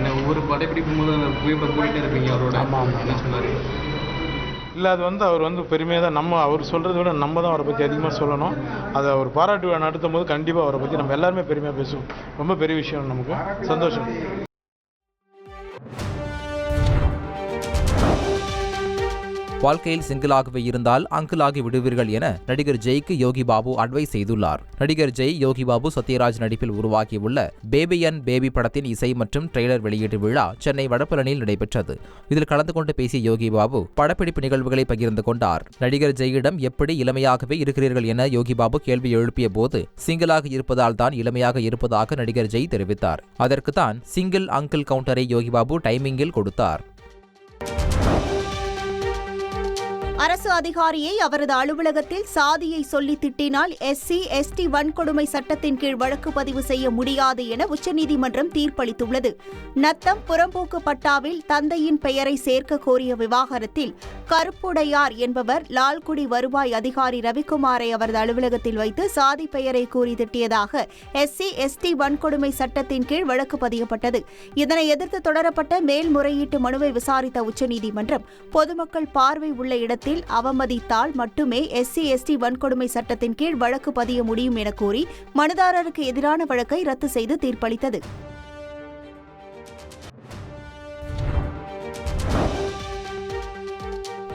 ஏன்னா ஒவ்வொரு படைப்பிடிக்கும் போது அந்த புகைப்படம் போயிட்டே இருப்பீங்க அவரோட. ஆமாம் என்ன சொன்னார்? இல்லை, அது வந்து அவர் வந்து பெருமையாக தான் நம்ம அவர் சொல்கிறத விட நம்ம தான் அவரை பற்றி அதிகமாக சொல்லணும். அதை அவர் பாராட்டு விழா நடத்தும் போது கண்டிப்பாக அவரை பற்றி நம்ம எல்லாருமே பெருமையாக பேசுவோம். ரொம்ப பெரிய விஷயம், நமக்கு சந்தோஷம். வாழ்க்கையில் சிங்கிளாகவே இருந்தால் அங்கிளாகி விடுவீர்கள் என நடிகர் ஜெய்க்கு யோகி பாபு அட்வைஸ் செய்துள்ளார். நடிகர் ஜெய் யோகி பாபு சத்யராஜ் நடிப்பில் உருவாக்கியுள்ள பேபி அண்ட் பேபி படத்தின் இசை மற்றும் ட்ரெய்லர் வெளியீட்டு விழா சென்னை வடபழனியில் நடைபெற்றது. இதில் கலந்து கொண்டு பேசிய யோகி பாபு படப்பிடிப்பு நிகழ்வுகளை பகிர்ந்து கொண்டார். நடிகர் ஜெயிடம் எப்படி இளமையாகவே இருக்கிறீர்கள் என யோகி பாபு கேள்வி எழுப்பிய போது சிங்கிளாக இருப்பதால் தான் இளமையாக இருப்பதாக நடிகர் ஜெய் தெரிவித்தார். அதற்கு தான் சிங்கிள் அங்கிள் கவுண்டரை யோகி பாபு டைமிங்கில் கொடுத்தார். அரசு அதிகாரியை அவரது அலுவலகத்தில் சாதியை சொல்லி திட்டினால் SC/ST வன்கொடுமை சட்டத்தின் கீழ் வழக்கு பதிவு செய்ய முடியாது என உச்சநீதிமன்றம் தீர்ப்பளித்துள்ளது. நத்தம் புறம்போக்கு பட்டாவில் தந்தையின் பெயரை சேர்க்க கோரிய விவாகரத்தில் கருப்புடையார் என்பவர் லால்குடி வருவாய் அதிகாரி ரவிக்குமாரை அவரது அலுவலகத்தில் வைத்து சாதி பெயரை கூறி திட்டியதாக SC/ST வன்கொடுமை சட்டத்தின் கீழ் வழக்கு பதியப்பட்டது. இதனை எதிர்த்து தொடரப்பட்ட மேல்முறையீட்டு மனுவை விசாரித்த உச்சநீதிமன்றம் பொதுமக்கள் பார்வை உள்ள இடத்தில் அவமதித்தால் மட்டுமே SC/ST வன்கொடுமை சட்டத்தின் கீழ் வழக்கு பதிய முடியும் என கூறி மனுதாரருக்கு எதிரான வழக்கை ரத்து செய்து தீர்ப்பளித்தது.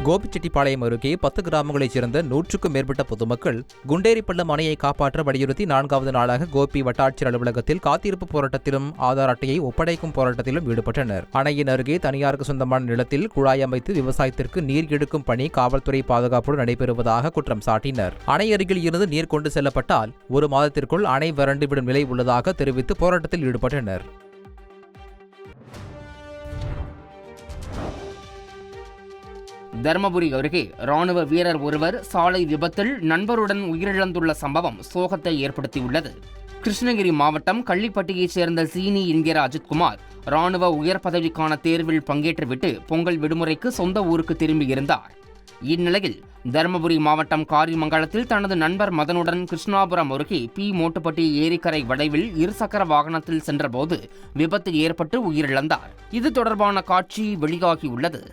கோபிச்செட்டிப்பாளையம் அருகே 10 கிராமங்களைச் சேர்ந்த 100க்கும் மேற்பட்ட பொதுமக்கள் குண்டேரிப்பள்ளம் அணையை காப்பாற்ற வலியுறுத்தி 4வது நாளாக கோபி வட்டாட்சியர் அலுவலகத்தில் காத்திருப்பு போராட்டத்திலும் ஆதார் அட்டையை ஒப்படைக்கும் போராட்டத்திலும் ஈடுபட்டனர். அணையின் அருகே தனியாருக்கு சொந்தமான நிலத்தில் குழாய் அமைத்து விவசாயத்திற்கு நீர் எடுக்கும் பணி காவல்துறை பாதுகாப்புடன் நடைபெறுவதாக குற்றம் சாட்டினர். அணை அருகில் இருந்து நீர் கொண்டு செல்லப்பட்டால் 1 மாதத்திற்குள் அணை வறண்டுவிடும் நிலை உள்ளதாக தெரிவித்து போராட்டத்தில் ஈடுபட்டனர். தர்மபுரி அருகே ராணுவ வீரர் ஒருவர் சாலை விபத்தில் நண்பருடன் உயிரிழந்துள்ள சம்பவம் சோகத்தை ஏற்படுத்தியுள்ளது. கிருஷ்ணகிரி மாவட்டம் கள்ளிப்பட்டியைச் சேர்ந்த சீனி என்கிற அஜித்குமார் ராணுவ உயர் பதவிக்கான தேர்வில் பங்கேற்றுவிட்டு பொங்கல் விடுமுறைக்கு சொந்த ஊருக்கு திரும்பியிருந்தார். இந்நிலையில் தர்மபுரி மாவட்டம் காரிமங்கலத்தில் தனது நண்பர் மதனுடன் கிருஷ்ணாபுரம் அருகே மோட்டுப்பட்டி ஏரிக்கரை வளைவில் இருசக்கர வாகனத்தில் சென்றபோது விபத்து ஏற்பட்டு உயிரிழந்தார். இது தொடர்பான காட்சி வெளியாகியுள்ளது.